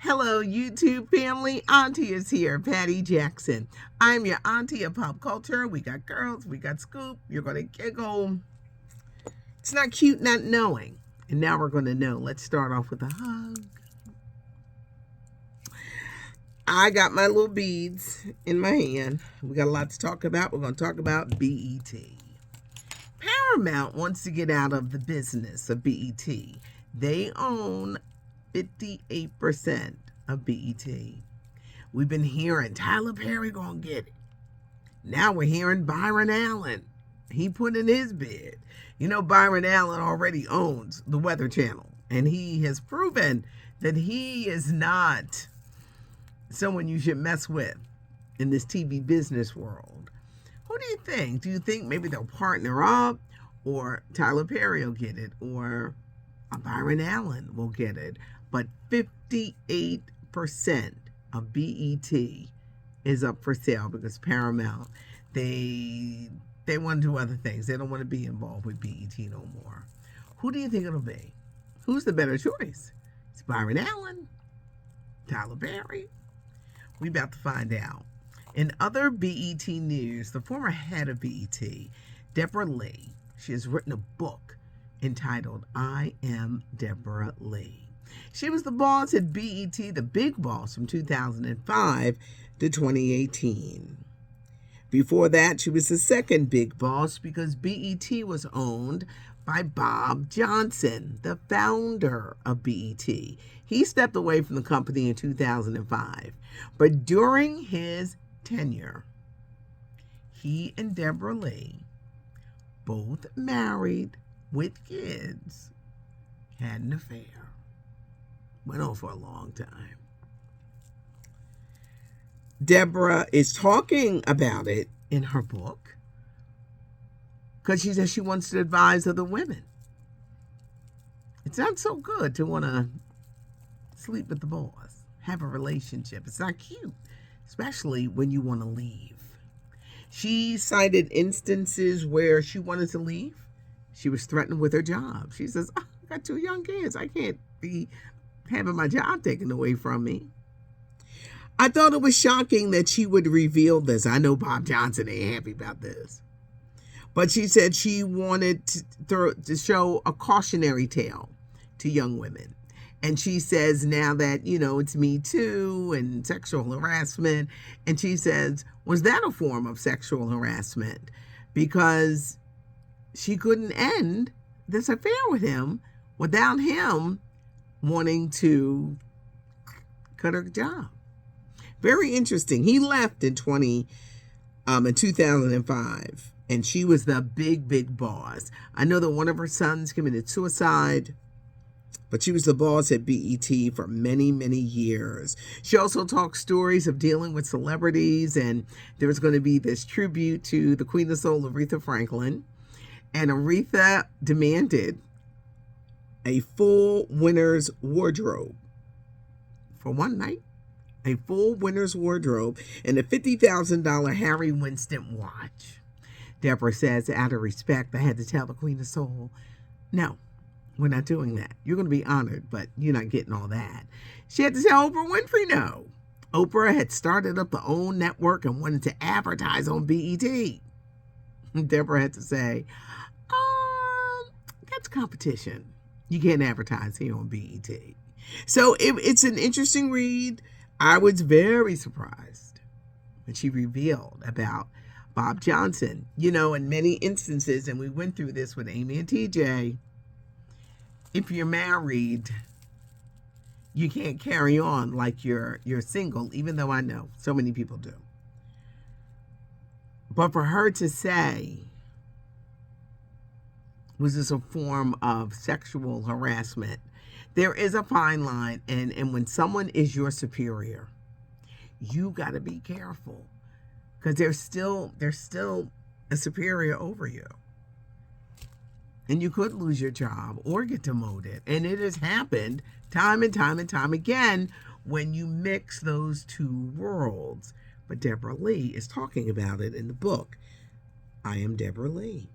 Hello, YouTube family. Auntie is here, Patty Jackson. I'm your auntie of pop culture. We got girls, we got scoop. You're going to giggle. It's not cute not knowing. And now we're going to know. Let's start off with a hug. I got my little beads in my hand. We got a lot to talk about. We're going to talk about BET. Paramount wants to get out of the business of BET. They own 58% of BET. We've been hearing Tyler Perry gonna get it. Now we're hearing Byron Allen. He put in his bid. You know, Byron Allen already owns the Weather Channel, and he has proven that he is not someone you should mess with in this TV business world. Who do you think? Do you think maybe they'll partner up, or Tyler Perry will get it, or Byron Allen will get it? But 58% of BET is up for sale because Paramount, they want to do other things. They don't want to be involved with BET no more. Who do you think it'll be? Who's the better choice? It's Byron Allen, Tyler Perry. We about to find out. In other BET news, the former head of BET, Deborah Lee, she has written a book entitled I Am Deborah Lee. She was the boss at BET, the big boss, from 2005 to 2018. Before that, she was the second big boss because BET was owned by Bob Johnson, the founder of BET. He stepped away from the company in 2005. But during his tenure, he and Deborah Lee, both married with kids, had an affair. Went on for a long time. Deborah is talking about it in her book because she says she wants to advise other women. It's not so good to want to sleep with the boss, have a relationship. It's not cute, especially when you want to leave. She cited instances where she wanted to leave. She was threatened with her job. She says, I got 2 young kids. I can't be having my job taken away from me. I thought it was shocking that she would reveal this. I know Bob Johnson ain't happy about this. But she said she wanted to show a cautionary tale to young women. And she says now that, it's Me Too and sexual harassment. And she says, was that a form of sexual harassment? Because she couldn't end this affair with him without him wanting to cut her job. Very interesting. He left in 2005, and she was the big boss. I know that one of her sons committed suicide, but she was the boss at BET for many years. She also talked stories of dealing with celebrities, and there was going to be this tribute to the Queen of Soul, Aretha Franklin, and Aretha demanded a full winner's wardrobe for one night, a full winner's wardrobe, and a $50,000 Harry Winston watch. Deborah says, out of respect, I had to tell the Queen of Soul, no, we're not doing that. You're going to be honored, but you're not getting all that. She had to tell Oprah Winfrey no. Oprah had started up her own network and wanted to advertise on BET. Deborah had to say, that's competition. You can't advertise here on BET. So it's an interesting read. I was very surprised when she revealed about Bob Johnson. In many instances, and we went through this with Amy and TJ, if you're married, you can't carry on like you're single, even though I know so many people do. But for her to say, was this a form of sexual harassment? There is a fine line, and when someone is your superior, you got to be careful because they're still a superior over you. And you could lose your job or get demoted. And it has happened time and time again when you mix those two worlds. But Deborah Lee is talking about it in the book, I Am Deborah Lee.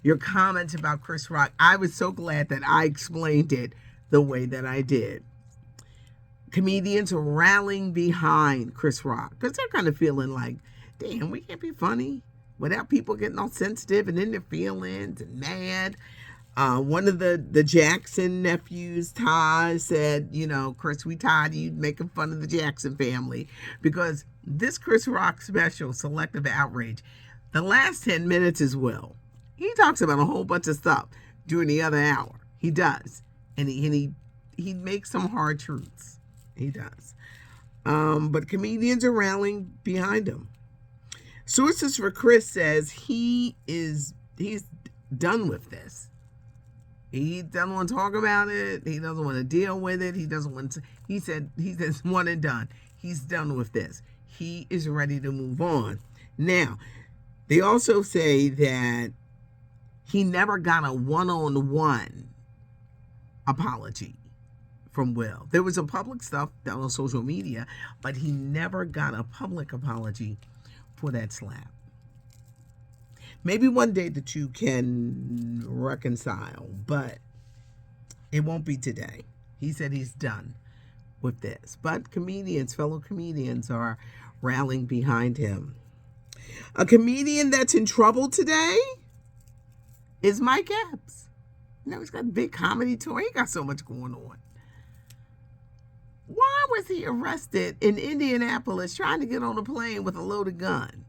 Your comments about Chris Rock, I was so glad that I explained it the way that I did. Comedians are rallying behind Chris Rock because they're kind of feeling like, damn, we can't be funny without people getting all sensitive and in their feelings and mad. One of the Jackson nephews, Ty, said, Chris, we tired of you making fun of the Jackson family because this Chris Rock special, Selective Outrage, the last 10 minutes as well. He talks about a whole bunch of stuff during the other hour. He does. And he makes some hard truths. He does. But comedians are rallying behind him. Sources for Chris says he's done with this. He doesn't want to talk about it. He doesn't want to deal with it. He said one and done. He's done with this. He is ready to move on. Now, they also say that he never got a one-on-one apology from Will. There was a public stuff down on social media, but he never got a public apology for that slap. Maybe one day the two can reconcile, but it won't be today. He said he's done with this. But fellow comedians are rallying behind him. A comedian that's in trouble today is Mike Epps. He's got a big comedy tour. He got so much going on. Why was he arrested in Indianapolis trying to get on a plane with a loaded gun?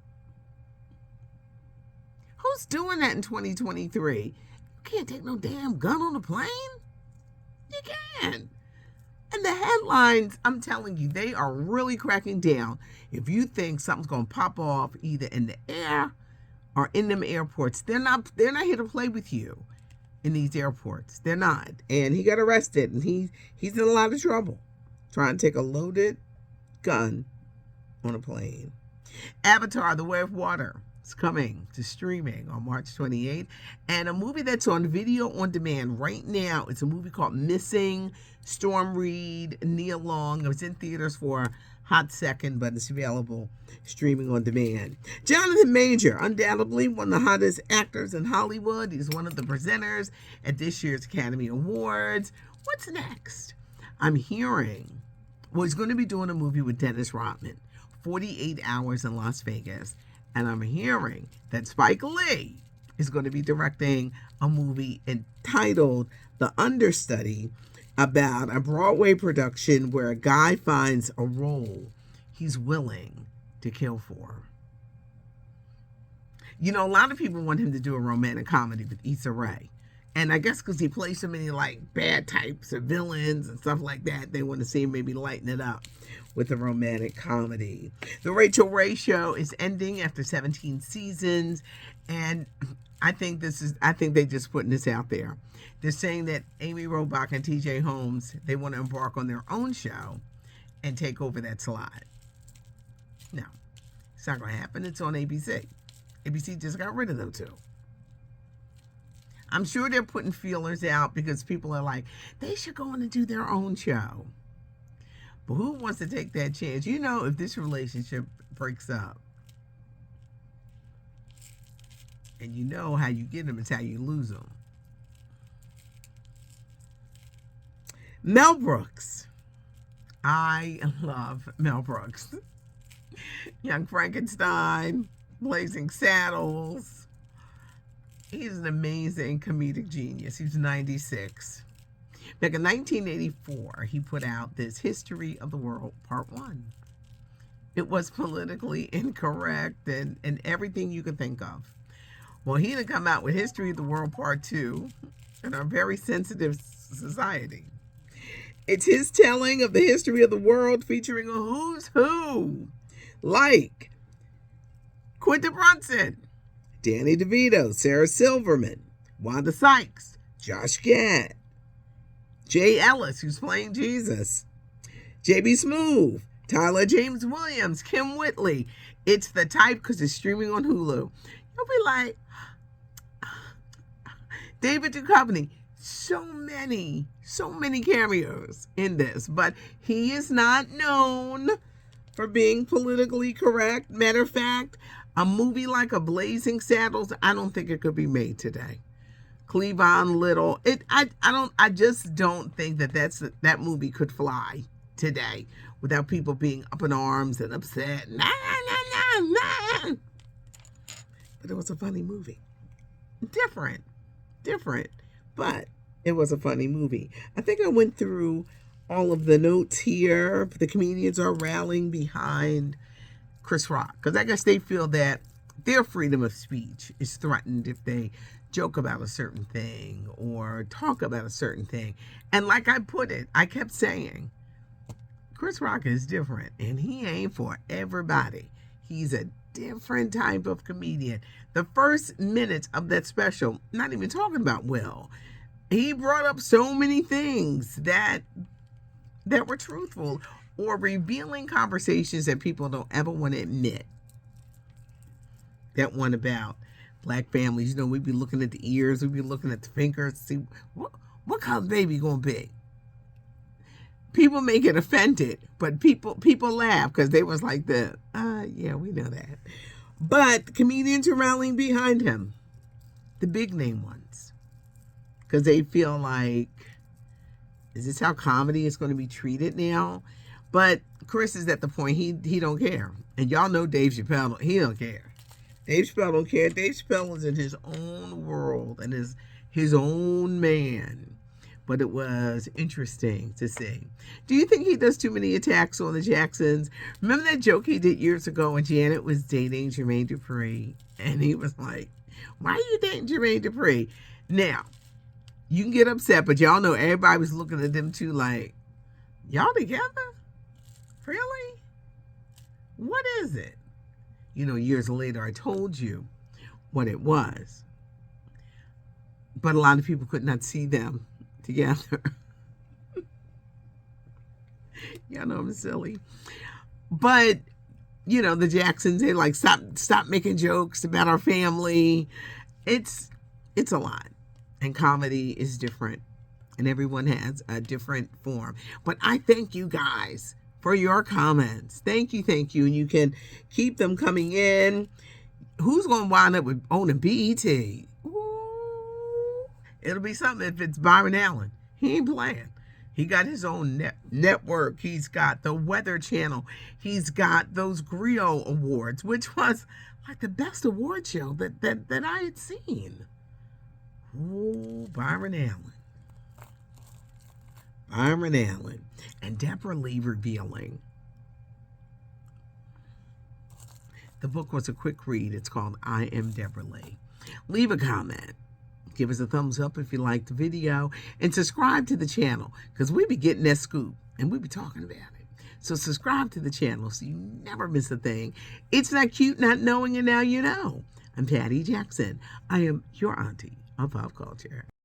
Who's doing that in 2023? You can't take no damn gun on a plane. You can. And the headlines, I'm telling you, they are really cracking down. If you think something's going to pop off either in the air or in them airports, they're not here to play with you in these airports. They're not. And he got arrested, and he's in a lot of trouble trying to take a loaded gun on a plane. Avatar: The Way of Water is coming to streaming on March 28th. And a movie that's on video on demand right now, it's a movie called Missing. Storm Reed, Nia Long. It was in theaters for a hot second, but it's available streaming on demand. Jonathan Major, undoubtedly one of the hottest actors in Hollywood. He's one of the presenters at this year's Academy Awards. What's next? I'm hearing, he's going to be doing a movie with Dennis Rodman, 48 Hours in Las Vegas. And I'm hearing that Spike Lee is going to be directing a movie entitled The Understudy, about a Broadway production where a guy finds a role he's willing to kill for. A lot of people want him to do a romantic comedy with Issa Rae. And I guess because he plays so many bad types of villains and stuff like that, they want to see him maybe lighten it up with a romantic comedy. The Rachel Ray Show is ending after 17 seasons. And I think they're just putting this out there. They're saying that Amy Robach and TJ Holmes, they want to embark on their own show and take over that slot. No, it's not going to happen. It's on ABC. ABC just got rid of them too. I'm sure they're putting feelers out because people are like, they should go on and do their own show. But who wants to take that chance? If this relationship breaks up, and how you get them is how you lose them. Mel Brooks. I love Mel Brooks. Young Frankenstein, Blazing Saddles. He's an amazing comedic genius. He's 96. Back in 1984, he put out this History of the World Part 1. It was politically incorrect and everything you could think of. Well, he did come out with History of the World Part 2 in our very sensitive society. It's his telling of the history of the world featuring a who's who, like Quinta Brunson, Danny DeVito, Sarah Silverman, Wanda Sykes, Josh Gad, Jay Ellis, who's playing Jesus, J.B. Smoove, Tyler James Williams, Kim Whitley. It's the type because it's streaming on Hulu. You'll be like, David Duchovny. So many cameos in this, but he is not known for being politically correct. Matter of fact, a movie like A Blazing Saddles, I don't think it could be made today. Cleavon Little, I just don't think that movie could fly today without people being up in arms and upset. Nah, nah, nah, nah. But it was a funny movie. Different, but it was a funny movie. I think I went through all of the notes here. The comedians are rallying behind Chris Rock because I guess they feel that their freedom of speech is threatened if they joke about a certain thing or talk about a certain thing. And like I put it, I kept saying, Chris Rock is different and he ain't for everybody. He's a different type of comedian. The first minutes of that special, not even talking about Will, he brought up so many things that were truthful or revealing conversations that people don't ever want to admit. That one about black families, you know, we'd be looking at the ears, we'd be looking at the fingers, see what color baby gonna be. People may get offended, but people laugh because they was like yeah, we know that. But the comedians are rallying behind him, the big name ones, because they feel like, is this how comedy is going to be treated now? But Chris is at the point he don't care, and y'all know Dave Chappelle, he don't care. Dave Chappelle don't care. Dave Chappelle is in his own world and is his own man. But it was interesting to see. Do you think he does too many attacks on the Jacksons? Remember that joke he did years ago when Janet was dating Jermaine Dupri? And he was like, why are you dating Jermaine Dupri? Now, you can get upset, but y'all know everybody was looking at them too like, y'all together? Really? What is it? You know, years later, I told you what it was. But a lot of people could not see them together. Y'all know I'm silly. But, you know, the Jacksons, they like, stop making jokes about our family. It's a lot. And comedy is different. And everyone has a different form. But I thank you guys for your comments. Thank you. And you can keep them coming in. Who's going to wind up with owning BET? It'll be something if it's Byron Allen. He ain't playing. He got his own network. He's got the Weather Channel. He's got those Griot Awards, which was like the best award show that I had seen. Oh, Byron Allen. And Deborah Lee revealing. The book was a quick read. It's called I Am Deborah Lee. Leave a comment. Give us a thumbs up if you liked the video. And subscribe to the channel because we be getting that scoop and we be talking about it. So subscribe to the channel so you never miss a thing. It's not cute not knowing, and now you know. I'm Patty Jackson. I am your auntie of pop culture.